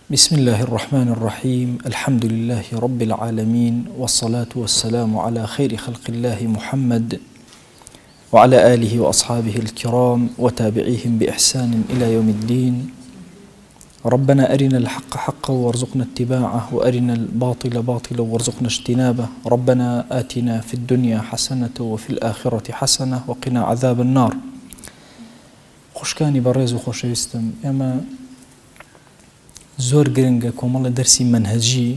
بسم الله الرحمن الرحيم الحمد لله رب العالمين والصلاة والسلام على خير خلق الله محمد وعلى آله وأصحابه الكرام وتابعيهم بإحسان إلى يوم الدين. ربنا أرنا الحق حقا وارزقنا اتباعه وأرنا الباطل باطلا وارزقنا اجتنابه. ربنا آتنا في الدنيا حسنة وفي الآخرة حسنة وقنا عذاب النار. خوشكانی بەڕێز و خۆشەویستم، ئێمە زۆر گرنگە کۆمەڵە دەرسی منهەجی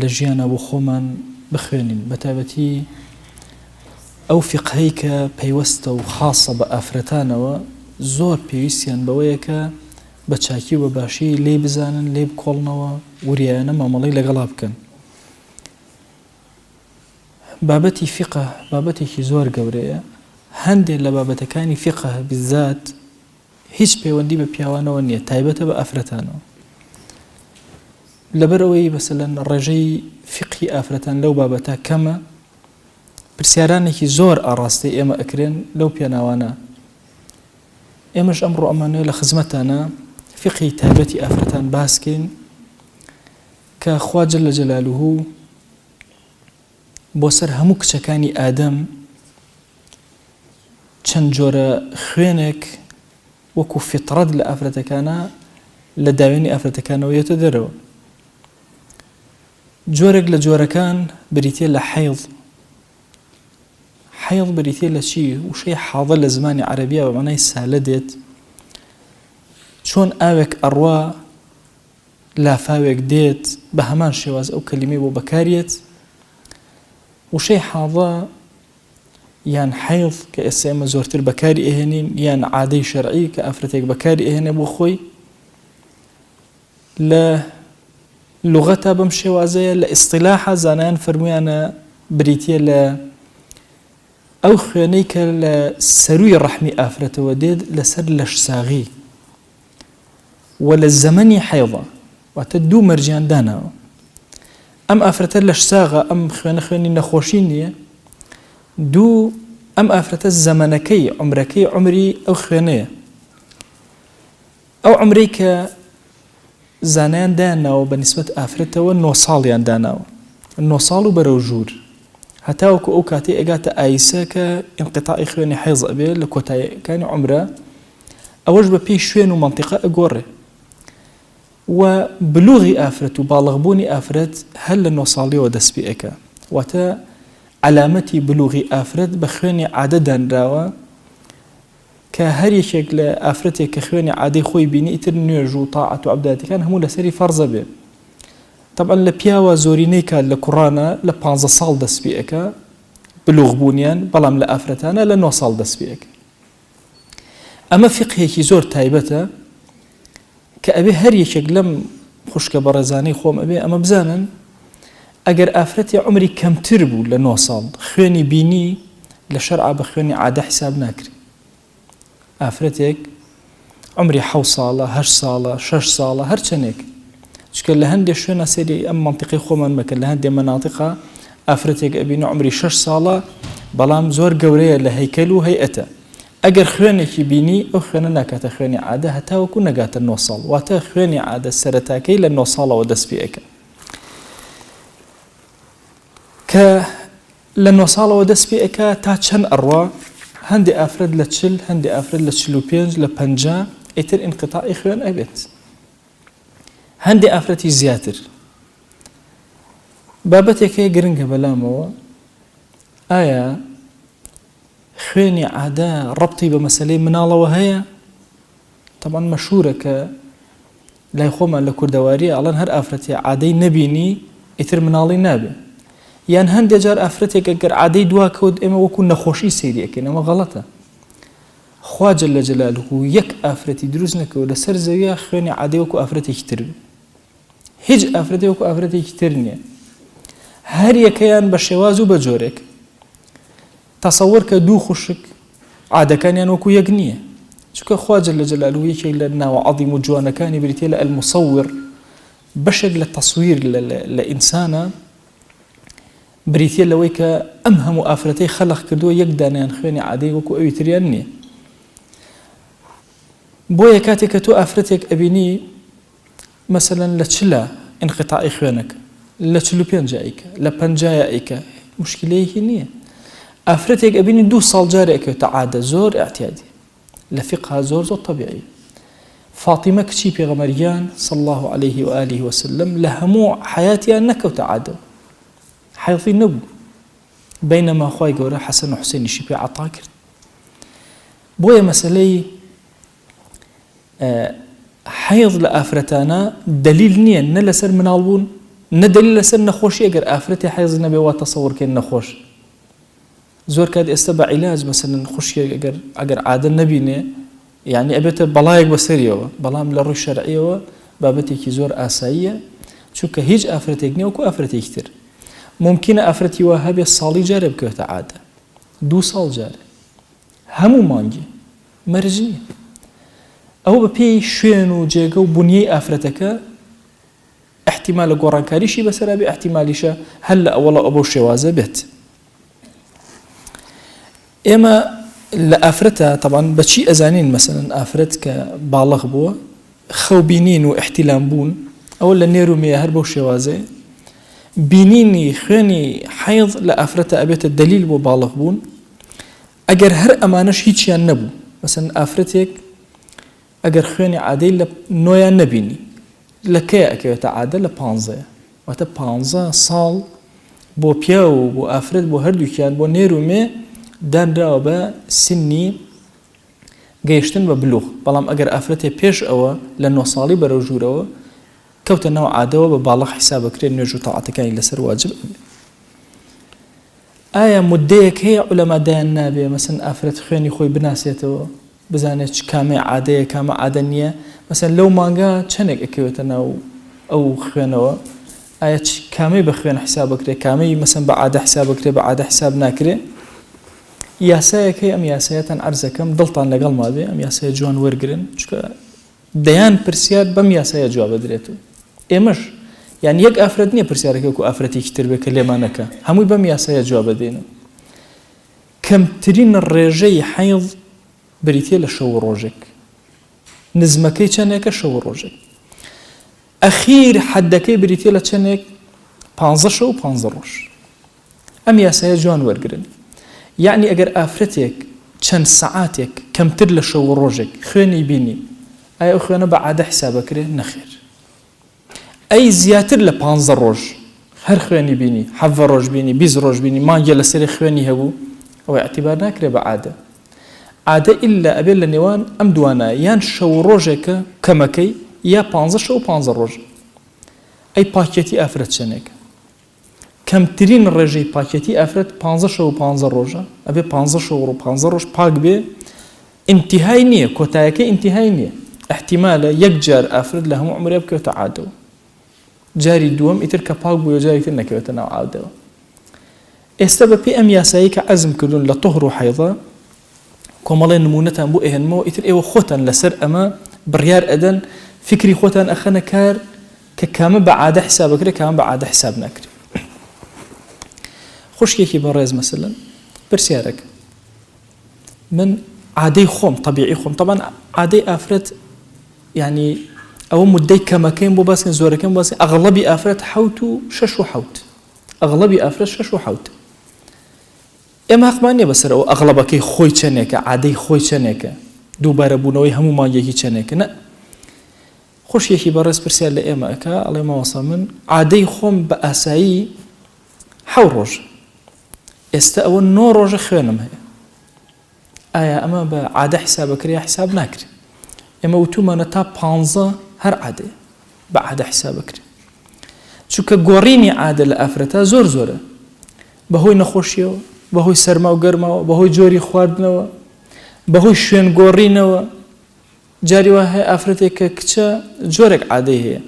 لە ژیانە بۆ خۆمان بخوێنین، بەتایبەتی ئەو فقهەی کە پەیوەستە و خاصە بە ئافرەتانەوە زۆر پێویستیان بەوەیە کە بە چاکی و بەباشی لێ بزانن، لێ بکۆڵنەوە، وریایانە مامەڵەی لەگەڵا بکەن. بابەتی فقه بابەتێکی زۆر گەورەیە. هەندێک لە بابەتەکانی فقه بالذات هیچ پەیوەندی بە پیاوانەوە نییە، تایبەتە بە ئافرەتانەوە. لەبەرەوەی مەسەلەن ڕێژەی فقهی ئافرەتان لەو بابەتە کەمە، پرسیارانێکی زۆر ئاڕاستی ئێمە ئەکرێن لەو پێناوانە. ئێمەش ئەمڕۆ ئەمانوێ لە خزمەتانە فقهی تایبەتی ئافرەتان باسکەین کە خوا جەل جەلالوهو بۆ سەر هەموو کچەکانی ئادەم چەند جۆرە خوێنێک وەکو فیترەت لە ئافرەتەکانە لە داوێنی ئافرەتەکانەوە یێتە دەرەوە. جۆرێک لە جۆرەکان بریتێ لە حەیض. حەیض بریتێ لە چی؟ وشەی حاضە لە زمانی عەرەبیە بە مەعنای سالە دێت، چۆن ئاوێک ئەڕوا لافاوێک دێت بە هەمان شێواز ئەو کەلیمەی بۆ بەکارێت. وشەی حاضە یان حەیض کە ئێستا ئێمە زۆرتر بەکاری ئەهێنین، یان عادەی شەرعی کە ئافرەتێک بەکاری ئەهێنێ بۆ خۆی، لە لوغەتە بەم شێوازەیە، لە ئیستیلاحە زانایان فەرموویانە بریتیە لە ئەو خوێنەی کە لە سەرووی ڕەحمی ئافرەتەوە دێت لەسەر لەشساغی و لە زەمەنی حەیضە، واتە دوو مەرجیان داناوە. ئەم ئافرەتە لەشساغە، ئەم خوێنە خوێنی نەخۆشی نییە. دوو، ئەم ئافرەتە زەمەنەکەی عمرەکەی عمری ئەو خوێنەیە، ئەو عمرەی کە زانایان داناوە بە نیسبەت ئافرەتەوە 9 ساڵیان داناوە، 9 ساڵ و بەرەو ژوور، هەتاوەکو ئەو کاتێ ئەگاتە ئایسە کە ئینقیتاعی خوێنی حەیض ئەبێ لە کۆتاییەکانی عمرە، ئەوەش بە پێی شوێن و مەنتیقە ئەگۆڕێ. و بلوغی ئافرەت و باڵغبوونی ئافرەت هەر لە 9 ساڵیەوە دەست پێ ئەکا، واتە علامەتی بلوغی ئافرەت بە خوێنی عادە دانراوە کە هەر یەکێک لە ئافرەتێک کە خوێنی عادەی خۆی بینی ئیتر نوێژ و تاعەت و عەبادەتەکان هەموو لەسەری فەرزە بێ. طبعا لە پیاوە زۆرینەی کات لە کوڕانە لە 15 ساڵ دەست پێ ئەکا بلوغ بوونیان، بەڵام لە ئافرەتانە لە 9 ساڵ دەست پێ ئەکا. ئەمە فقهێکی زۆر تایبەتە کە ئەبێ هەر یەکێک لەم خوشکە بەڕێزانەی خۆم ئەبێ ئەمە بزانن، ئەگەر ئافرەتی عمری کەمتر بوو لە 9 ساڵ خوێنی بینی لە شەرعا بە خوێنی عادە حیساب ناکرێت. ئافرەتێک عمری 7 ساڵە، 8 ساڵە، 6 ساڵە، هەر چەندێک، چکە لە هەندێک شوێنە سەری ئەم مەنتیقی خۆمان مەکە، لە هەندێک مەناطقا ئافرەتێک ئەبینە عمری 6 ساڵە بەڵام زۆر گەورەیە لە هەیکەل و هەیئەتە. ئەگەر خوێنێکی بینی ئەو خوێنە ناکاتە خوێنی عادە هەتاوەکو نەگاتە 9 ساڵ، واتە خوێنی عادە سەرەتاکەی لە 9 ساڵەوە دەست پێ ئەکا. کە لە 9 ساڵەوە دەست پێ ئەکا تا چەند ئەڕوا، هەندێ ئافرەت لە 40، هەندێ ئافرەت لە 45، لە 50 ئیتر ئینقیتاعی خوێن ئەبێت، هەندێ ئافرەتی زیاتر. بابەتێکەیە گرنگە بەلامەوە، ئایا خوێنی عادە ڕەبتی بە مەسەلەی مناڵەوە هەیە؟ طبعا مەشهورە کە لای خۆمان لە کوردەواری ئەڵێن هەر ئافرەتی عادەی نەبینی ئیتر مناڵی نابێ، یان هەندێک جار ئافرەتێک ئەگەر عادەی دوا کەوت ئێمە وەکو نەخۆشی سەیری ئەکەین، ئەمە غەڵەتە. خوا جەل جەلالوهو یەک ئافرەتی دروست نەکەوت لەسەر زەویە خوێنی عادەی وەکو ئافرەتێکی تر بێ، هیچ ئافرەتێک وەکو ئافرەتێکی تر نییە، هەر یەکەیان بە شێواز و بە جۆرێک. تەسەوەر کە دوو خوشک عادەکانیان وەکو یەک نییە، چونکە خوا جەل جەلالوهو یەکێک لە ناوە عەظیم و جوانەکانی بریتێ لە ئەلموسەویر، بەشێک لە تەسویر لە ئینسانە بریتیە لەوەی کە ئەم هەموو ئافرەتەی خەلق کردووە یەک دانیان خوێنی عادەی وەکو ئەوی تریان نییە. بۆیە کاتێک کە تۆ ئافرەتێک ئەبینی مثلا لتشلا انقطاع خوانك لتشلو بينجايك لبنجايك مشكلة هي أفرتك أبيني 2 ساڵ جارێک تعادە زۆر اعتيادي لفقها زۆر طبيعي فاطمة كشي بيغمريان صلى الله عليه وآله وسلم لهمو حياتي أنك وتعادوا حيضي نبو بينما أخوي قورا حسن وحسين شي عطاكر بويا مسألة حيض لآفرتانا دليل نية نلسر من البون ندليل لسر نخوشي أجر آفرتي حيض النبي وتصور كأن نخوش زور كاد استبع علاج مثلا خوشي أجر عادة النبي يعني أبيت بلايق بسرية بلام للروي الشرعية بابتي كي زور آسائية شو كهيج آفرتي جنيه وكو آفرتي كتير ممكن آفرتي وهابي الصالي جارب كوت عادة 2 ساڵ جارب همو مانجي مرجنية أو ببي شوين وجيغا وبنيي آفرتك احتمال قرانكاريشي بسرا باحتماليشا هلا أولا أبو شوازة بيت إما لآفرتها طبعا بشي أزانين مثلا آفرت كبالغ بوا خوبينين واحتلام بون أولا نيرو مياه هربو شوازة بينيني خيني حيض لآفرتها أبيت الدليل بو بالغ بون أجر هر أمانش هيك يان نبو مثلا آفرتك أجر خيني عادي لنويا نبيني لكي أكيوتا عادة لبانزا واتا بانزا صال بو بياو بو آفرت بو هردو كيان بو نيرو مي دان راو با سني گەیشتن بە بلوغ بەڵام ئەگەر ئافرەتێ پێش ئەوە لە 9 ساڵی بەرەو ژوورەوە کەوتە ناو عادەوە بە باڵغ حیساب بکرێت نوێژ و تاعاتەکانی لەسەر واجب ئایا مدەیەک هەیە عولەما دایان نابێ مەسەن ئافرەت خوێنی خۆی بناسێتەوە بزانێت کامێ عادەیە کامە عادە نییە مەسەن لەو مانگا چەندێک ئەکەوێتە ناو ئەو خوێنەوە ئایا کامەی بە خوێن حیساب بکرێت کامەی مەسەن بە عادە حیساب بکرێت بە عادە حیساب ناکرێت یاسایەکەی ئەم یاسایەتان عەرزەکەم دڵتان لەگەڵ مابێ ئەم یاسایە جوان وەرگرن چکە دەیان پرسیار بەم یاسایە جواب بدرێتەوە ئێمەش یعنی یەک ئافرەت نییە پرسیارەکە و ئافرەتێکی تر بێ کە لێمانەکە هەمووی بەم یاسایە جواب بدەینەوە کەمترین ڕێژەی حەیض بریتێ لە شەو ڕۆژێک نزمەکەی چەندێکە شەو ڕۆژێک ئەخیر حەدەکەی بریتێ لە چەندێک 15 شەو 15 ڕۆژ ئەم یاسایە جوان وەرگرن يعني اگر آفرتك چند ساعاتك كمتر لشو روجك خويني بيني اي خوينا بعد حسابك ري نخير اي زياتر ل 15 روج هر خويني بيني حف روج بيني 20 روج بيني ما جل سري خويني هبو او اعتبار ناكري بعاده عاده الا ابل النيوان ام دوانا يان شو روجك كمكي يا 15 شو 15 روج اي باكيتي افرت شنك کەمترین ڕێژەی پاکێتی ئافرەت 15 شەو 15 ڕۆژە ئەبێ 15 شەو و 15 ڕۆژ پاک بێ ئینتیهای نییە کۆتایەکە ئینتیهای نییە احتیمالە یەک جار ئافرەت لە هەموو عمرێ بکەوتە عادەوە جاری دووەم ئیتر کە پاک بووە جاری تر نەکەوێتە ناو عادەوە ئێستا بەپێی ئەم یاسایی کە عەزم کردوون لە تۆهر و حەیضە کۆمەڵێ نمونەتان بۆ ئێهێنمەوە ئیتر ئێوە خۆتان لەسەر ئەمە بڕیار ئەدەن فکری خۆتان ئەخەنە کار کە کامە بە عادە حیساب بکرێت کامە بە عادە حیساب ناکرێت خوشكيكي برز مثلا برسيارك من عادي خوم طبيعي خوم طبعا عادي آفرت يعني او مدي كما كاين بو باسكن زورا كاين باسكن اغلبي آفرت حوت شش وحوت اغلبي آفرت شش وحوت اما حقمانيه بس او اغلبكي خوي چنيك عادي خوي چنيك دوباره بونوي همو ما يكي چنيك نا خوشكيكي برز برسيار لاما اكا الله ما وصل من عادي خوم باساي حوروج استأو النور روج خوانم هي آية أما بعادة حساب كريا حساب ناكري أما وتوما نتا 15 هر عادة بعادة حساب كري چونکە گۆڕینی عادە لە ئافرەتە زۆر زۆرە بەهۆی نەخۆشیەوە بەهۆی سەرما و گەرماوە بەهۆی جۆری خواردنەوە بەهۆی شوێن گۆڕینەوە جاری وا هەیە ئافرەتێک کە کچە جۆرێک عادەی هەیە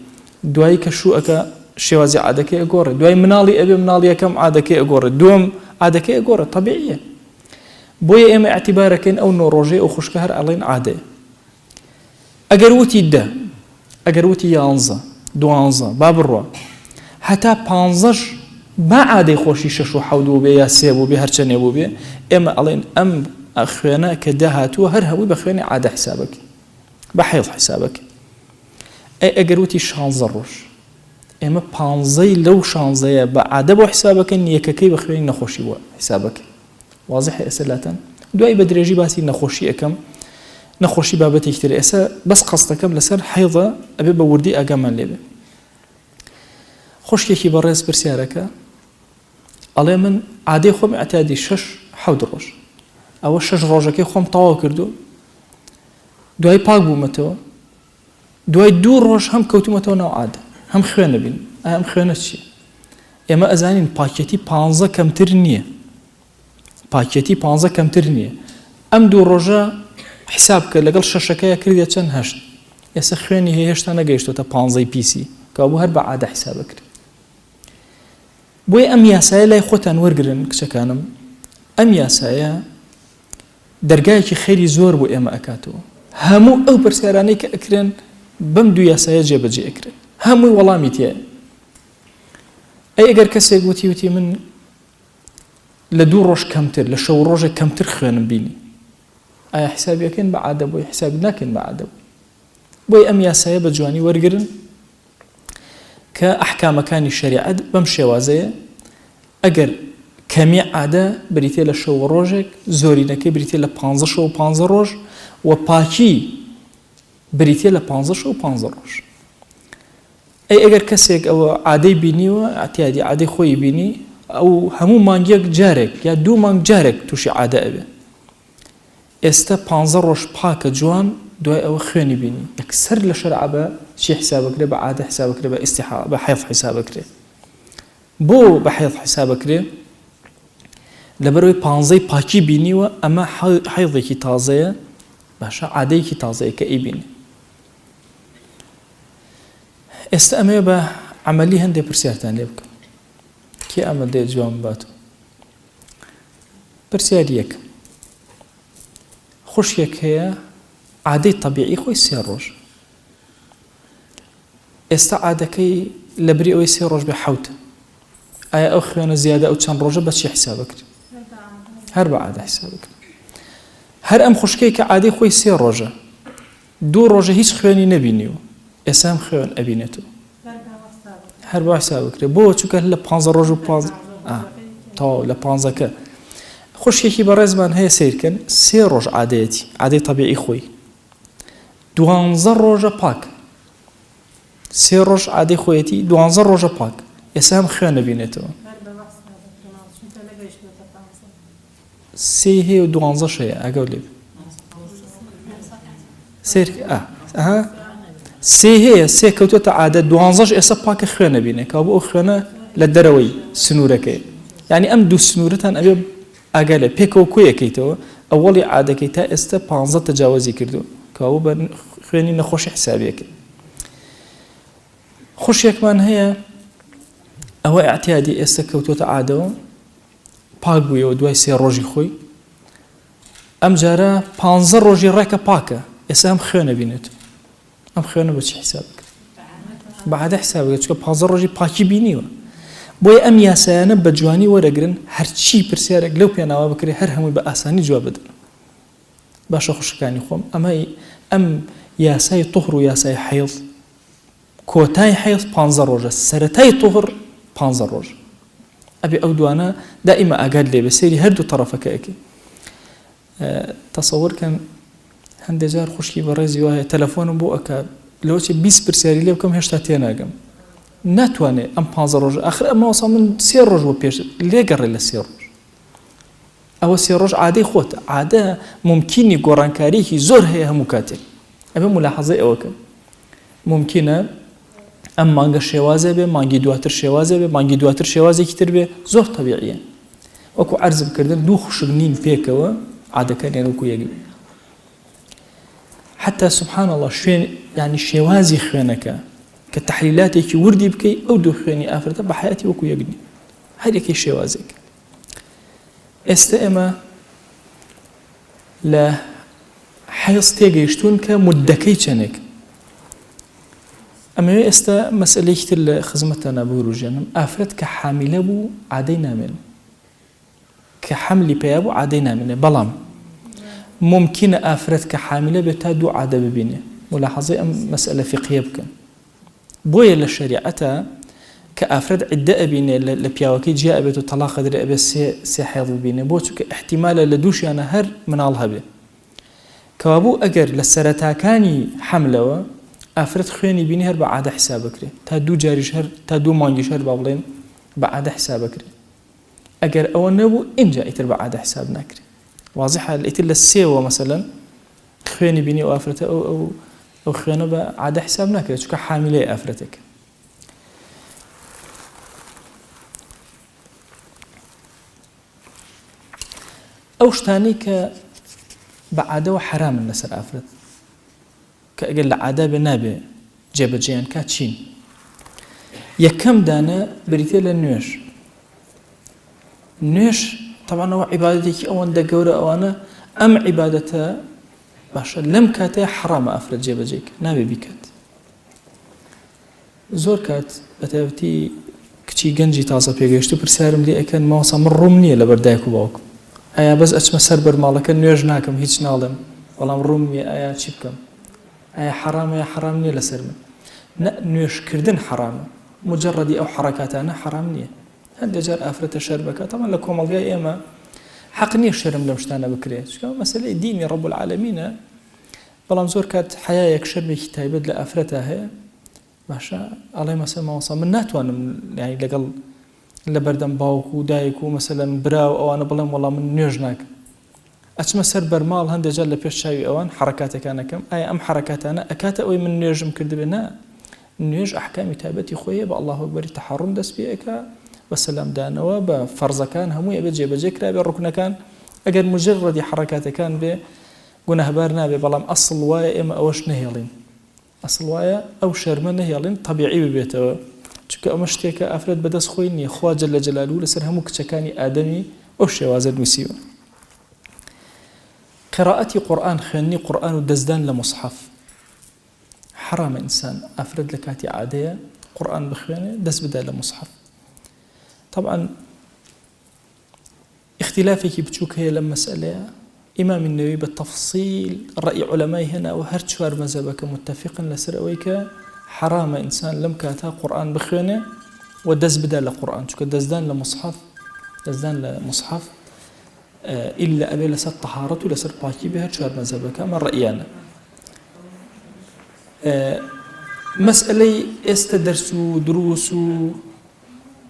دوایی کە شووەکە شێوازی عادەکەی ئەگۆڕێت دوای مناڵی ئەبێ مناڵی یەکەم عادەکەی ئەگۆڕێت دووەم عادەکەی ئەگۆڕێت طبیعیە بۆیە ئێمە ئەعتیبارەکەین ئەو نۆڕۆژەی ئەو خوشکە هەر ئەڵێن عادەیە ئەگەر وتی 10 ئەگەر وتی 11 12 با بڕوە هەتا 15 با عادەی خۆشی 6 و 7 بوو بێ یا 3 بوو بێ هەرچەندێ بوو بێ ئێمە ئەڵێن ئەم خوێنە کە داهاتووە هەر هەمووی بە خوێنی عادە حیسابەکە بە حیض حیسابەکە ئەگەر وتی 16 ڕۆژ ئێمە 15 لەو 16 بە عادە بۆ حیسابەکەن یەکەکەی بە خوێنی نەخۆشی بووە حیسابەکەی واضحە ئێستا لاتەن دوای بە درێژی باسی نەخۆشی ئەەکەم نەخۆشی بابەتێکی تر ئێستا بەس قەستەکەم لەسەر حەیضە ئەبێ بە وردی ئاگامان لێبێ خوشکێکی بەڕێز پرسیارەکە ئەڵێ من عادەی خۆم ئەتیادی 6-7 ڕۆژ ئەوە 6 ڕۆژەکەی خۆم تەواو کردو دوای پاک بوومەتەوە دوای 2 ڕۆژ هەم کەوتومەتەوە ناو عادە هەم خوێنە بین ئەم خوێنە چییە ئێمە ئەزانین پاکێتی 15 کەمتر نییە پاکێتی 15 کەمتر نییە ئەم 2 ڕۆژە حساب کرد لەگەڵ 6ەکەیە کردێت چەند 8 ئێستا خوێنی هێشتا نەگەیشتۆتە 15 پیسی کابوو هەر بە عادە حسابە کرد بۆی ئەم یاسایە لای خۆتان وەرگرن کچەکانم ئەم یاسایە دەرگایەکی خێری زۆر بۆ ئێمە ئەکاتەوە هەموو ئەو پرسیارانەی کە ئەکرێن بەم دوو یاسایە جێبەجێ ئەکرێن هەمووی وەڵامی تایە ئەی ئەگەر کەسێک وتی من لە 2 ڕۆژ کەمتر لە 6 ڕۆژێک کەمتر خوێنم بینی ئایا حسابیەکەن بە عادە بۆی حسابی ناکەن بە عادە بۆی ئەم یاسایە بە جوانی وەرگرن کە ئەحکامەکانی شەریعەت بەم شێوازەیە ئەگەر کەمی عادە بریتێ لە 6 ڕۆژێک زۆرینەکەی بریتێ لە 15 ڕۆژ و پاکی بریتێ لە 15 ڕۆژ ئەی ئەگەر کەسێک ئەوە عادەی بینیوە ئەتیادی عادەی خۆی بینی ئەو هەموو مانگیەک جارێک یا 2 مانگ جارێک تووشی عادە ئەبێ ئێستا 15 ڕۆژ پاکە جوان دوای ئەوە خوێنی بینی یەکسەر لە شەرع بە چی حسابەکرێ بە عادە حسابەکرێ بە ئیستیحاضە بە حیض حسابەکرێ بۆ بە حیض حسابەکرێ لەبەرەوەی 15 پاکی بینیوە ئەمە حیضێکی تازەیە باشە عادەیەکی تازەیە کە ئیبینی ئێستا ئەمێ بە عملی هەندێک پرسیارتان لێ بکەم کێ ئەمە دێ جوان باتەوە پرسیار یەک خوشکێک هەیە عادەی طبیعی خۆی 3 ڕۆژ ئێستا عادەکەی لەبری ئەوەی 3 ڕۆژ بێ 7 ئایا ئەو خوێنە زیادە ئەو چەند ڕۆژە بە چی حسابەکرێ هەر بە عادە حسابەکرێ هەر ئەم خوشکەی کە عادەی خۆی 3 ڕۆژە 2 ڕۆژە هیچ خوێنی نەبینیوە ئێستا ئەم خوێن ئەبینێتەوە هەر بە حسابەکرێ بۆ چونکە لە 15 ڕۆژ و 15 تەواو لە 15کە خوشکێکی بەڕێزمان هەیە سیرکەن 3 ڕۆژ عادەیەتی عادەی طبیعی خۆی 12 ڕۆژە پاک 3 ڕۆژ عادەی خۆیەتی 12 ڕۆژە پاک ئێستا ئەم خوێن نەبینێتەوە 3 هەیە و 12 هەیە ئەگەو لێ سیر سێ هەیە سێ کەوتوتە عادە 12 ئێستا پاکە خوێن نەبینێ کا بۆ ئەو خوێنە لە دەرەوەی سنوورەکەی یعنی ئەم دوو سنوورەتان ئەبێ ئاگا لێ پێکەوە کۆیەکەیتەوە ئەوەڵی عادەکەی تا ئێستا 15 تەجاوزی کردو کاوە بە خوێنی نەخۆشی حسابیەکە خوشیەکمان هەیە ئەوە ئاعتیادی ئێستا کەوتوتە عادەوە پاک بوویەوە دوای 3 ڕۆژی خۆی ئەم جارە 15 ڕۆژی ڕێکە پاکە ئێستا ئەم خوێنە بینێت ئەم خوێنە بە چی حساب بکرێت بە عادە حساب بکرێت چونکە 15 ڕۆژی پاکی بینیوە بۆیە ئەم یاسایانە بە جوانی وەرەگرن هەرچی پرسیارێک لەو پێناوە بکرێت هەر هەمووی بە ئاسانی جواب بدەن باشە خوشکانی خۆم ئەم یاسای طهر و یاسای حیض کۆتای حیض 15 ڕۆژە سەرەتای طهر 15 ڕۆژ ئەبێ ئەو دوانە دائیمە ئاگاد لێ بێ سەیری هەردوو تەرەفەکە ئەکەی تەسەوورکەن هەندێک جار خوشکی بەڕێزی وایە تەلەفۆنم بۆ ئەکا لەوەچێ 20 پرسیاری لێ بکەم هێشتا تێناگەم ناتوانێت ئەم 15 ڕۆژ ئاخر ئەمە وەسا من 3 ڕۆژ بۆ پێش لێگەڕێ لە 3 ڕۆژ ئەوە 3 ڕۆژ عادەی خۆتە عادە ممکنی گۆڕانکاریەکی زۆر هەیە هەموو کاتێک ئەبێ ملاحەزەی ئەوەکە ممکنە ئەم مانگە شێوازە بێ مانگی دواتر شێوازە بێ مانگی دواتر شێوازێکی تر بێ زۆر طبیعیە وەکو عەرزم کردن دوو خوشک نین پێکەوە عادەکانیان وەکو یەک حتى سبحان الله شوێن يعني شێوازی خوێنەکە کە تحلیلاتێکی وردی بکەی ئەو دوو خوێنی ئافرەتە بە حیاتی وەکو یەکنی هەر یەکەی شێوازێک ئێستا ئێمە لە حیض تێگەیشتون کە مودەکەی چەندێک ئەمەوێ ئێستا مەسئلەیەکی تر لە خزمەتتانە بوروژێنم ئافرەت کە حامیلە بوو عادەی نامێنێ کە حەملی پێیا بوو عادەی نامێنێ بەڵام ممکنە ئافرەت کە حامیلە بێت تا دوو عادە ببینێ ملاحەزەی ئەم مەسئلە فقهیە بکەن بۆیە لە شریعەتە کە ئافرەت عیددە ئەبینێ لە پیاوەکەی جیا ئەبێت و تەلاق ئەدرێ ئەبێت سێ حێڵ ببینێ بۆ چونکە احتیمالە لە دووشیانە هەر مناڵ هەبێ کەوابوو ئەگەر لە سەرەتاکانی حەملەوە ئافرەت خوێنی بینی هەر بە عادە حساب بکرێ تا دوو جاریش هەر تا دوو مانگیش هەر با بڵێن بە عادە حساب بکرێ ئەگەر ئەوە نەبوو اینجا ئیتر بە عادە حساب ناکرێ واضحە ئیتر لە سێوە مەسەلەن خوێنی بینی و ئافرەتە ئەو خوێنە بە عادە حساب ناکرێت چونکە حاملەی ئافرەتێکە ئەو شتانی کە بە عادەوە حرامن لەسەر ئافرەت کە ئەگەر لە عادا بێ نابێ جێبەجێیان کات چین یەکەم دانە بریتێ لە نوێش طبعا ئەوە عیبادەتێکی ئەوەندە گەورە ئەوانە ئەم عیبادەتە باشە لەم کاتەیە حرامە ئافرەت جێبەجێک نابێ بیکات زۆر کات بە تایبەتی کچی گەنجی تازە پێگەیشت و پرسیارم لێ ئەکەن ماوەسا من ڕووم نییە لەبەر دایک و باوکم ئایا بەس ئەچمە سەر بەرماڵەکە نوێژ ناکەم هیچ ناڵێم بەڵام ڕووم نییە ئایا چی بکەم ئایا حرامە یا حرام نییە لەسەر من نوێشکردن حرامە مجرڕدی ئەو حرەکاتانە حرام نییە هەندێک جار ئافرەتە شەر بکات تەمان لە کۆمەڵگای ئێمە حەق نییە شەرم لەم شتانە بکرێت چونکە مەسەلەی دینی ڕەب العالەمینە بەڵام زۆر کات حەیایەک شەرمێکی تایبەت لە ئافرەتە هەیە باشە ئەڵێ مەسەل ماوەسا من ناتوانم یعنی لەگەڵ لە بەردەم باوک و دایک و مەسەلەن برا و ئەوانە بڵێم وەڵام من نوێژ ناکەم ئەچمە سەر بەرماڵ هەندێک جار لە پێش چاوی ئەوان حرەکاتەکانەکەم ئایا ئەم حرەکاتانە ئەکاتە ئەوەی من نوێژم کردبێ نا نوێژ ئەحکامی تایبەتی خۆیە بە ئەڵڵاهو ئەکبەری تەحەڕوم دەست پێ ئەکا بە سەلامدانەوە بە فەرزەکان هەمووی ئەبێت جێبەجێ کرابێ ڕوکنەکان ئەگەر مجرڕدی حرەکاتەکان بێ گونەهبار نابێ بەڵام ئەسڵ وایە ئێمە ئەوەش نەهێڵین ئەسڵ وایە ئەو شەرمە نەهێڵین طەبیعی ببێتەوە چونکە ئەمە شتێکە ئافرەت بەدەست خۆی نییە خوا جەل جەلالوو لەسەر هەموو کچەکانی ئادەمی ئەو شێوازە نووسیوە قراءەتی قورئان خوێندنی قورئان و دەستدان لە مصحف حرامە ئینسان ئافرەت لە کاتی عادەیە قورئان بخوێنێ دەست بدا لە مصحف طبعا اختلافێکی بچووک هەیە لەم مەسئلەیە ئیمام النەووی بالتفصيل ڕەئی عولەمای هێنا و هەر چوار مەذهبەکە متفقن لەسەر ئەوەی کە حرامە ئینسان لەم کاتا قورئان بخوێنێ و دەست بدا لە قورئان چونکە دەستدان لە مصحف إلا أبي لسر طهارة ولسر باكي بها شوار مذهبك من رأيانا مسألة استدرس دروس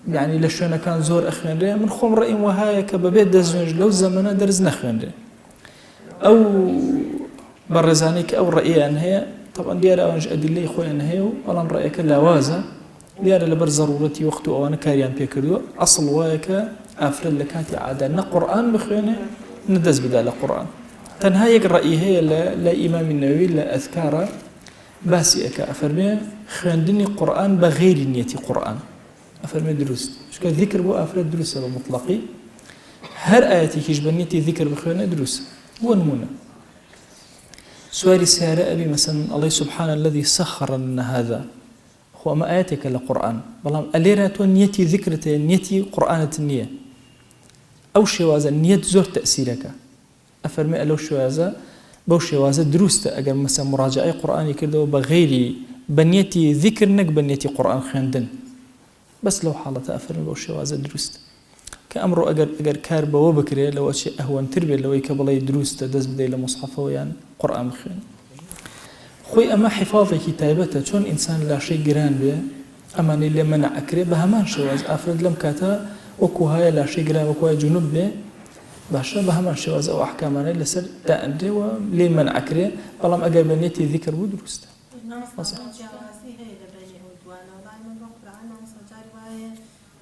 يعني لشونا كان زور أخوان رأي من خوم رأي وهاي كبابيت دزنج لو زمنا درز نخوان رأي أو برزانيك أو رأيان هي طبعا ديار أوانج أدلة خوان هي والله رأيك لاوازة ديار لبر ضرورتي وقت أو أنا كاريان بيكردو أصل وايك أفرد لكاتي عادة قرآن بخوانه ندز بدا لقرآن تنهايك الرأي هي لإمام النووي لأذكاره باسي أكا أفرمي خواندني قرآن بغير نية قرآن أفرمي دروس شكا ذكر بو أفرد دروس مطلقي هر آياتي كيجب نيتي ذكر بخوانه دروس هو نمونة سؤالي سيارة أبي مثلا الله سبحانه الذي سخر لنا هذا هو ما آياتك لقرآن بلام أليرات نيتي ذكرته نيتي قرآنة النية أو شوازة نية زور تأثيرك أفرمي ألو شوازة بو شوازة دروسته أجر مثلا مراجعة قرآني كده بغيري بنيتي ذكر نك بنيتي قرآن خندن بس لو حالته أفرمي بو شوازة دروسته كأمره أجر كار بوبكري لو شيء أهون تربية لو يكبلي دروسته دز بدي لمصحفه يعني قرآن خين خوي أما حفاظي كتابته شون إنسان لا شيء جيران به أما اللي منع أكره بهمان شواز أفرد لم كاتا وكو هاي لا شيء جيران وكو هاي جنوب به باشا بهمان شواز أو أحكامنا لسر تأندي ولي منع أكره بلام أجر بنيتي ذكر ودروسته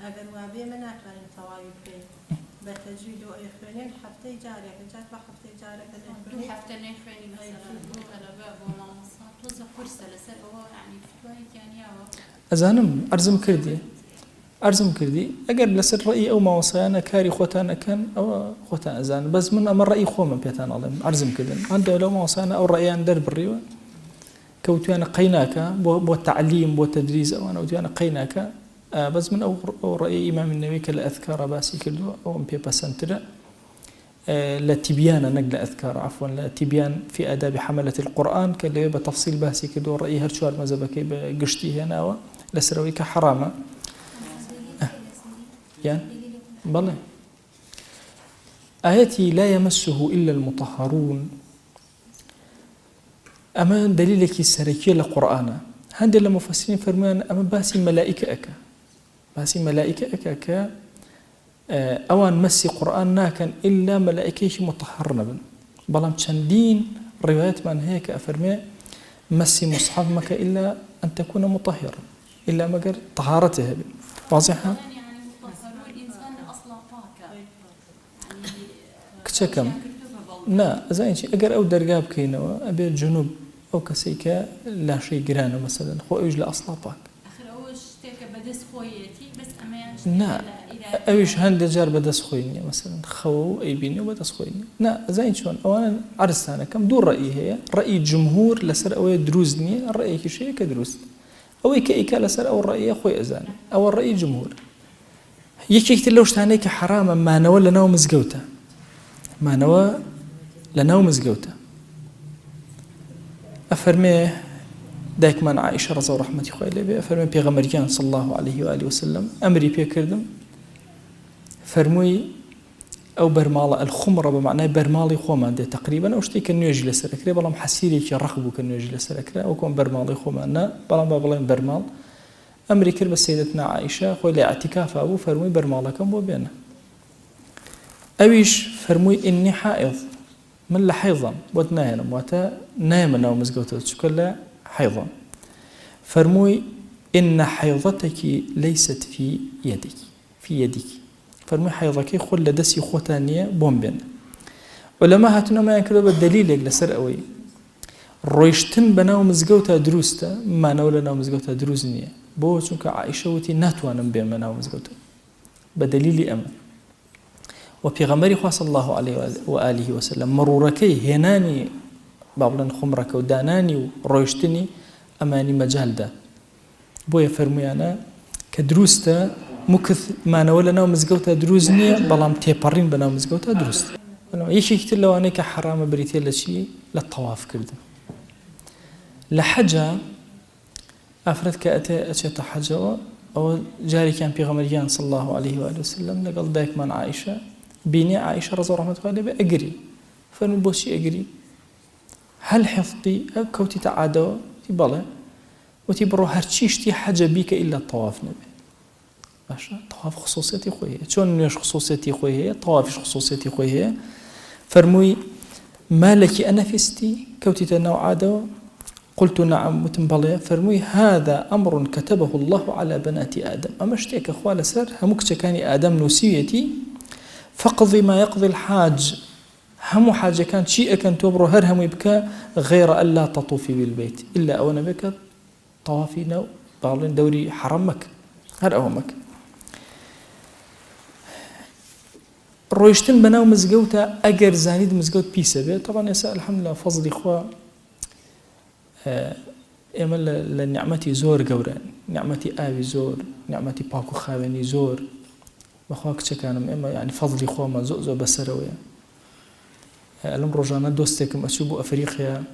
أجر وابي من أكثر التوايب بتجريد وإخوانين حفتي جارك جات وحفتي جارك دو حفتي نخواني مثلا على باب ولا مصاب توزع فرصة لسر هو يعني فتوى يعني أزانم أرزم كردي أجر لسر رأي أو ما وصيانا كاري خوتانا كان أو خوتان أزان بس من أمر رأي خوما بيتان الله أرزم كردن عنده لو ما وصيانا أو رأيان درب الريوة كوتيانا قيناك بو التعليم بو التدريس أو أنا وتيانا قيناك بس من أو رأي إمام النووي كالأذكار باسي كردو أو أم بيبا سنترا لا تبيان نقل أذكار عفوا لا تبيان في آداب حملة القرآن كاللي بتفصيل باسي كدو رأي هرشوار مذهبك بقشتي هنا لسروي كحرامة يعني بلى آياتي لا يمسه إلا المطهرون أما دليلك السركية للقرآن هندي المفسرين فرمان أما باسي ملائكة أكا أوان مسي قرآن ناكن إلا ملائكة مطهرنا بن بلام چندين روايات من هيك أفرمي مسي مصحف مك إلا أن تكون مطهرا إلا مقر طهارته بن واضحة؟ يعني مطهرون الإنسان أصلا طاكا كتشكم نا زين شيء أجر أو درجاب كينوا أبي الجنوب أو كسيكا لا شيء جرانه مثلا خو أوج لأصلا باك آخر أول شتيك بدس خويتي بس أمان نا أوش هند جار بدس خويني مثلا خو أي بيني وبدس خويني نا زين شون أولا عرستانا كم دور رأي هي رأي الجمهور لسر أو دروزني الرأي كشيء كدروز أو كأيك لسر أو الرأي أخوي أزان أو الرأي الجمهور يكي كتلوش تانيك حرام ما نوى لنا مزجوته ما نوى لنا مزجوته أفرمي دايكمان عائشة رضي الله عنها خويا لبي أفرمي بيغمريان صلى الله عليه وآله وسلم أمري بيكردم فرموي أو برمالة الخمرة بمعنى برمالي خوما ده تقريبا أو شتي كنو يجي لسركري بلام حسيري كي رخبو كنو يجي لسركري أو كون برمالي خوما نا بلام بابلين برمال أمري كرب سيدتنا عائشة خويا لاعتكاف أبو فرموي برمالكم وبينا أويش فرموي إني حائض من لحيضا ودناهنا موتا نايمنا ومزقوتا تشكلا حيضا فرموي إن حيضتك ليست في يدك فرموي حيضك خل دسي خوتانية بومبين علماء هاتنا ما ينكروا بالدليل لسر أوي رويشتن بنا ومزقوتا دروستا ما نولنا ومزقوتا دروزنية بو چونك عائشة وتي ناتوانا بين منا ومزقوتا بدليل أمن وبيغمري خواه صلى الله عليه وآله وسلم مروركي هناني بابلن خمرك وداناني ورويشتني أماني مجال ده بويا فرميانا كدروستا مكث ما نولنا ومزقوتا دروزنية بلام تيبارين بنا ومزقوتا دروست يشي كتير لو أنا كحرام بريتي لشي للطواف كردم لحجة أفرد كأتي حجة أو جاري كان بيغمريان صلى الله عليه وآله وسلم لقل دايك من عائشة بيني عائشة رضي الله عنها أجري فنبوشي أجري هل حفظتي كوتي تعادوا تبلا وتبرو هرشيشتي حاجة بيك إلا الطواف نبي باشا طواف خصوصيتي خويه شلون نيش خصوصيتي خويه طوافش خصوصيتي خويه فرموي ما لك أنفستي كوتي تناو عادوا قلت نعم متنبلي فرموي هذا أمر كتبه الله على بنات آدم أما اشتيك أخوال سر همك كاني آدم نسيتي فقضي ما يقضي الحاج هم حاجة كانت شيء كان تبرو هرهم يبكى غير ألا تطوفي بالبيت إلا أو نبكى طوافينا بعضين دوري حرمك هر أومك رويشتن بناو مزقوتا أجر زانيد مزقوت بيسبه طبعا يسأل الحمد لله فضل إخوة إما لنعمتي زور قوران نعمتي آبي زور نعمتي باكو خاواني زور بخواك تشكانم إما يعني فضل إخوة ما زؤزو بسرويا ألم رجعنا دوستكم أشوبوا أفريقيا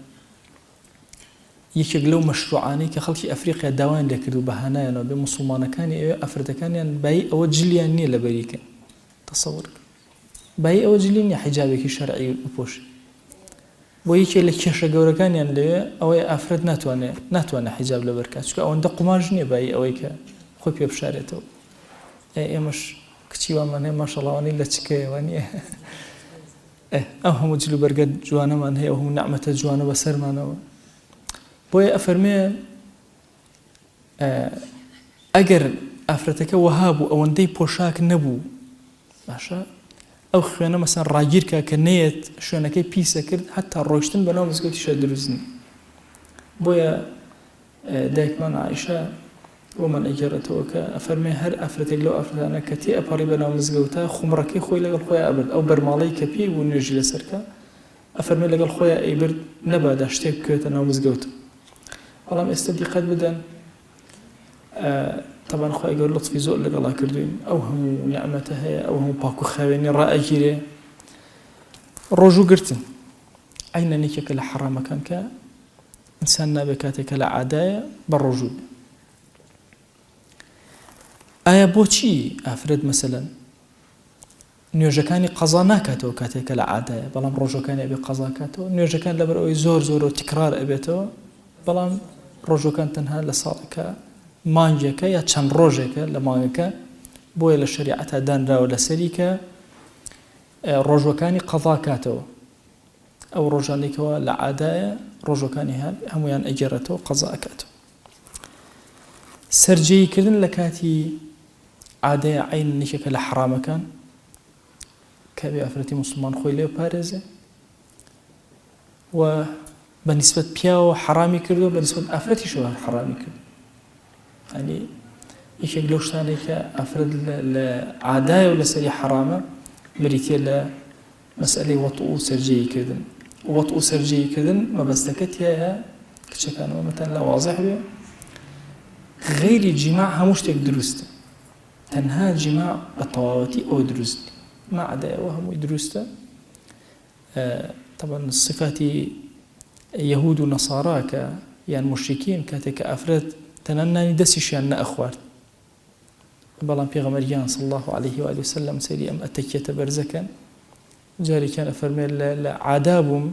يكجلو مشروعاني كخلقي أفريقيا دوان لكردو بهانايا بمسلمان كاني أفريقيا باي أو جلياني لبريكا تصورك باي أو جلياني حجابك شرعي وبوش ويكي لكيشة قوركان يعني أو أفرد ناتوانا حجاب لبركات شكو أو ندق ماجني باي أويكا خوي بيبشاريتو إيه مش كتيوا من ما شاء الله واني لتشكي واني أو هم جلو برقد جوانا من هي وهم نعمة جوانا بسر مانا بوي أفرمي أجر أفرتك وهابو أو ندي بوشاك نبو ماشا أو خيانا مثلا راجيركا كنيت شو كي بيسا كرد حتى روشتن بناو مزقوتي شادروزني بويا دايك من عائشة ومن أجرته كأفرمي هر أفرتك لو أفرتانا كتي أباري بناو مزقوتا خمركي خوي لقل خويا أبرد أو برمالي كبي ونجي لسركا أفرمي لقل خويا أي برد نبا داشتيك كتنا مزقوتا والله استدي قد بدن طبعا خويا يقول لطفي زول لك الله كردين أو هم نعمته أو هم باكو خاويني رأجيري ڕۆژوو گرتن عینە نێکێکە لە حرامەکان کە ئینسان نابێت کاتێکە لە عادایە بە ڕۆژوو بێ. ئایا بۆچی ئافرەت مەسەلەن نوێژەکانی قەزا ناکاتەوە کاتێکە لە عادایە بەڵام ڕۆژەکانی ئەبێ قەزا کاتەوە؟ نوێژەکان لەبەر ئەوەی زۆر و تکرار ئەبێتەوە بەڵام ڕۆژەکان تەنها لە ساڵێکە مانگێکە یا چەند ڕۆژێکە لە مانگەکە بۆیە لە شەریعەتە دانراوە لەسەری کە ڕۆژەکانی قەزا کاتەوە. ئەو ڕۆژانێکەوە لە عادایە ڕۆژەکانی هەمویان ئەگێڕێتەوە قەزا ئەکاتەوە. سەرجەییکردن لە کاتی عادەیە عین نێکێکە لە حرامەکان کە بێ ئافرەتی موسڵمان خۆی لێ پارێزێ و بەنسبەت پیاوە حرامی کردو بەنسبەت ئافرەتیشەوە حرامی کرد. ینی یەکێک لەو شتانەی کە ئافرەت لە عادایە و لەسەری حرامە بریتێ لە مەسئلەی وەطء و سەرجەییکردن. وەطء و سەرجەییکردن مەبەستەکە تایە کچەکانەوە مەتەن لە واضح بێ غەیری جیماع هەموو شتێک دروستە، تەنها جیماع بە تەواوەتی ئەو دروست ما عادایەوە هەمووی دروستە. طبعا صفاتی یەهود و نەسارا کە یان مشریکین کاتێک کە ئافرەت تەنها نانی دەستیشیان نەئەخوارد بەڵام پێغەمبەریان صلی الله عليه و آله وسلم سەیری ئەم ئەتەکیەتە بەرزەکەن جارێکیان ئەفەرمێ لە عادا بووم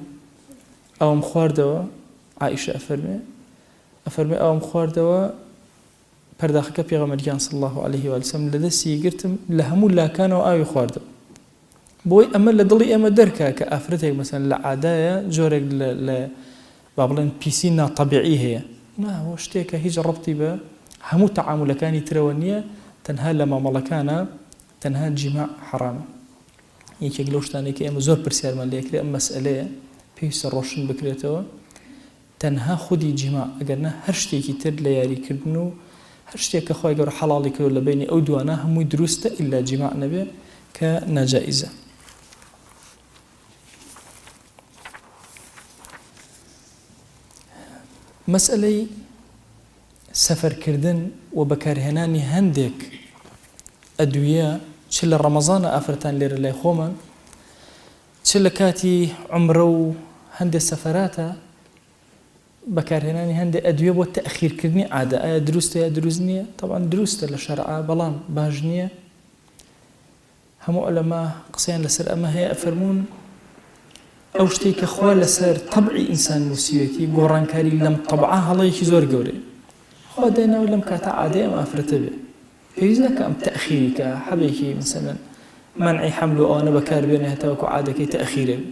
ئەوم خواردەوە، عائیشە ئەفەرمێ ئەوم خواردەوە پەرداخەکە پێغەمبەریان صلی الله عليه و آله وسلم لە دەستی گرتم لە هەموو لاکانەوە ئاوی خواردەوە. بۆی ئەمە لە دڵی ئێمە دەرکا کە ئافرەتێک مەسەن لە عادایە جۆرێک لە با بڵێن پیسی ناتەبیعی هەیە، ناوە شتێکە هیچ ڕەبتی بە هەموو تەعامولەکانی ترەوە نییە، تەنها لە مامەڵەکانە تەنها جیماع حرامە. یەکێک لەو شتانێک کە ئێمە زۆر پرسیارمان لێکرێ ئەم مەسئلەیە پێویستە ڕۆشن بکرێتەوە. تەنها خودی جیماع ئەگەرنە هەر شتێکی تر لە یاریکردن و هەر شتێک کە خۆی گەورە حەڵاڵی کردو لە بینی ئەو دوانە هەمووی دروستە ئیلا جیماع نەبێ کە ناجائیزە. مەسئلەی سەفەرکردن و بەکارهێنانی هەندێک ئەدویە چ لە ڕەمەزانە ئافرەتان لێرە لای خۆمان چ لە کاتی عومرە و هەندێک سەفەراتە بەکارهێنانی هەندێک ئەدویە بۆ تەئخیرکردنی عادە. ئایا دروستە یا دروست نییە؟ طبعا دروستە لە شەرعا بەڵام باش نییە. هەموو عولەما قسەیان لەسەر ئەمە هەیە ئەفەرمون ئەو شتێک کە خوا لەسەر تەبعی ئینسان نووسیوێتی گۆڕانکاری لەم تەبعا هەڵەیەکی زۆر گەورەیە. خوا دایناوە لەم کاتە عادەیە ئەم ئافرەتە بێ پێویست ناکە ئەم تەئخیری کە حەبێکی مثلەن منعی حەمل و ئەوانە بەکاربێنێ هەتاوەکو عادەکەی تەئخیرێ بێ.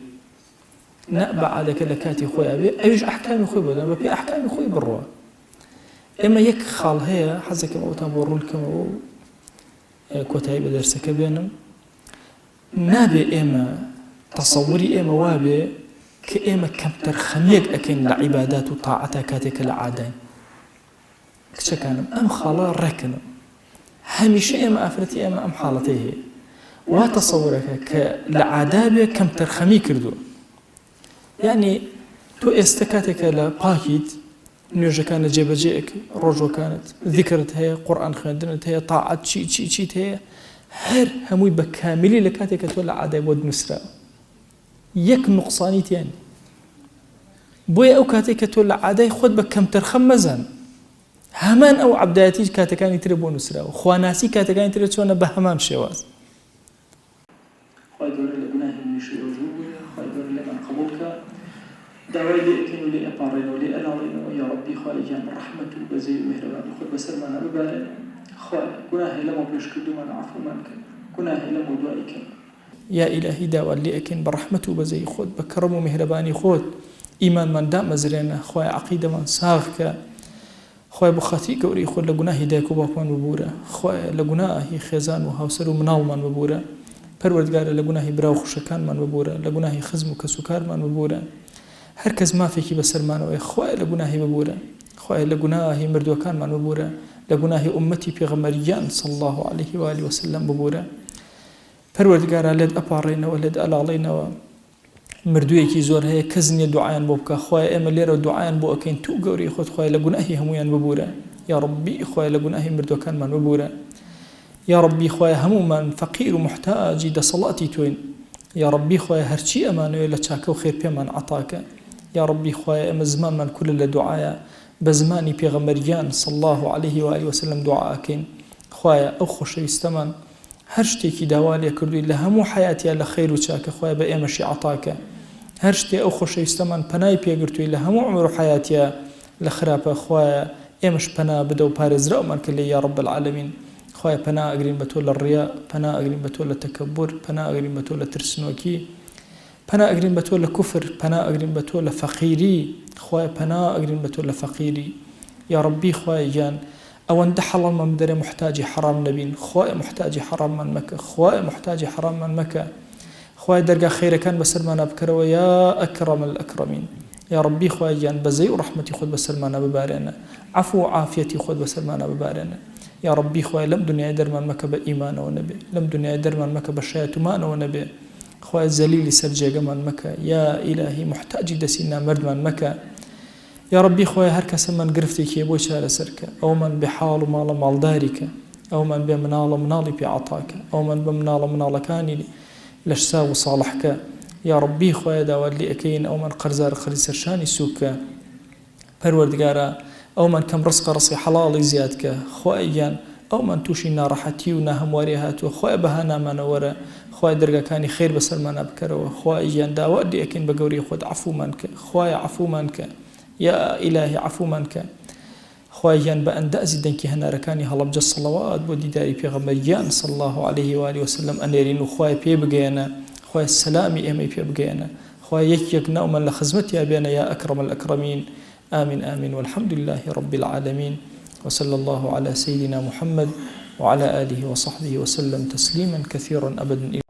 نە بە عادەکە لە کاتی خۆیان بێ ئەویش ئەحکامی خۆی بۆدەن بە پێی ئەحکامی خۆی بڕوە. ئێمە یەک خاڵ هەیە حەزەکەم ئەوتان بۆ ڕوونکەمەوە و کۆتایی بە دەرسەکە بێنم. نابێ ئێمە تەسەووری ئێمە وابێ کە ئێمە کەمتر خەمیەک ئەکەین لە عیبادات و تاعەتە کاتێکە لە عادەین. کچەکانم ئەم خاڵە ڕێکنم هەمیشە ئێمە ئافرەتی ئێمە ئەم حاڵەتەی هەیە وا تەسەوورەکە کە لە عادا بێ کەمتر خەمی کردووە. یعنی تۆ ئێستا کاتێکە لە پاکیت نوێژەکانە جێبەجێەکە ڕۆژەکانت ذیکرت هەیە قورئان خوێندنت هەیە تاعەت چیت هەیە هەر هەمووی بە کاملی لە کاتێکە تۆ لە عادای بۆ دنووسراوە یەک نوقسانی تیان. بۆیە ئەو کاتێککە تۆ لە عادای خۆت بە کەمتر خەم مەزان هەمان ئەو عەبدایەتی کاتەکانی ترە بۆ نووسراوە خواناسی کاتەکانی ترە چۆنە بە هەمان شێواز. خی گەورە لە گوناهی منیشی ڕۆژوو بووە، خی گەورە لێمان قبوڵ کە داوای لێ ئەکەین و لێ ئەپاڕێنەوە لێ ئەناڵێنەوە یا ڕەبی خوایگیان ڕەحمەت و بەزەی و مهرەبانی خۆت بەسەرمانە ببارێنە. خوای گوناهی لەمەوە پێشکردومان عەفومان کە گوناهی لەمەوە دوایی کەم. یا ئیلاهی داوا لێ ئەکەین بە ڕەحمەت و بەزەی خۆت بە کەڕەم و مهرەبانی خۆت ئیمانمان دامەزرێنە. خوای عەقیدەمان ساغ کە خوای بۆ خاتی گەورەی خۆت لە گوناهی دایک و باوکمان ببوورە. خوای لە گوناهی خێزان و هاوسەر و مناڵمان ببوورە. پەروەردگارە لە گوناهی براو خوشەکانمان ببوورە، لە گوناهی خزم و کەسوکارمان ببوورە. هەر کەس مافێکی بەسەرمانەوەی خوای لە گوناهی ببوورە، خوای لە گوناهی مردووەکانمان ببوورە، لە گوناهی ئومەتی پێغەمبەریان صلی الله عليه و آله وسلم ببوورە. پەروەردگارە لێت ئەپاڕێنەوە لێت ئەلاڵێنەوە. مردوویەکی زۆر هەیە کەس نییە دوعایان بۆ بکە. خوای ئێمە لێرە دوعایان بۆ ئەکەین تو گەورەی خۆت خوای لە گوناهی هەمویان ببوورە. یا ڕەبی خوای لە گوناهی مردووەکانمان ببوورە. یا ڕەبی خوای هەمومان فەقیر و محتاجی دەسەڵاتی تۆین یا ربی خوای هرچی ئەمانەوێت لە چاکە و خێر پێمان عەتاکە یا ربی خوای ئەمە زمانمان کورە لە دوعایە بە زمانی پێغەمبەریان صلی الله عليه و آله وسلم دوعاکەین خوایە ئەو خۆشەویستەمان هەر شتێکی داوا لێ کردووی لە هەموو حیاتیان لە خەیر و چاکە خوای بە ئێمەشی عەتاکە هەر شتێ ئەو خۆشەویستەمان پەنای پێگرتووی لە هەموو عمر و حیاتیە لە خراپە خوایە ئێمەش پەنا بدە و پارێزراومان کە لێ یا رب العالمین خوایە پەنا ئەگرین بە تۆ لە ڕیا پەنا ئەگرین بە تۆ لە تەکەبور پەنا ئەگرین بە تۆ لە ترسنۆکی پەنا ئەگرین بە تۆ لە کوفر پەنا ئەگرین بە تۆ لە فەقیری خوایە پەنا ئەگرین بە تۆ لە فەقیری یا ربی خوایە گیان ئەوەندە حەڵەڵمان بدەرێ محتاجی حرام نەبین خوایە محتاجی حراممان مەکە خوایە محتاجی حراممان مەکە خوای دەرگا خەیرەکان بەسەرمانە بکەرەوە یا ئەکرەم الئەکرەمین یا ربی خوای گیان بەزەی و ڕەحمەتی خۆت بەسەرمانە ببارێنە عەفو و عافیەتی خۆت بەسەرمانە ببارێنە یا ربی خوای لەم دنیای دەرمان مەکە بە ئیمانەوە نەبێ لەم دنیای دەرمان مەکە بە شایەتومانەوە نەبێ خوای زەلیلی سەر جێگەمان مەکە یا ئیلاهی محتاجی دەستی نامەردمان مەکە یا ربی خوای هەر کەسەمان گرفتێکی بۆ چارەسەرکە ئەومان بێ حاڵ و ماڵە ماڵداریکە ئەومان بێ مناڵە مناڵی پێ عەتاکە ئەومان بە مناڵە مناڵەکانی لەش ساو و ساڵحکە یا ربی خوای داوات لێ ئەەکەین ئەومان قەرزار قەری سەرشانی سووکە پەروەردگارە ئەومان کەم ڕزقە ڕزقی حەڵاڵی زیادکە خوای گیان ئەومان تووشی ناڕەحەتی و ناهەمواری هاتووە خوای بەها نامانەوەرە خوای دەرگاکانی خێر بەسەرمانە بکەرەوە خوای گیان داوات لێ ئەەکەین بە گەوری خۆت عەفومان کە خوایە عەفومان کە یا ئیلاهی عەفومان کە خوای گیان بە ئەندازی دەنگی هەنارەکانی هەڵەبجە سەڵەوات بۆ دیداری پێغەمبەریان صلی الله عليه و آله وسلم ئەنێرین و خوای پێ بگەێنە خوای سەلامی ئێمەی پێ بگەێنە خوای یەک ناومان لە خزمەتیا بێنە یا ئەکرەم الئەکرەمین آمين آمين والحمد لله رب العالمين وصلى الله على سيدنا محمد وعلى آله وصحبه وسلم تسليما كثيرا أبدا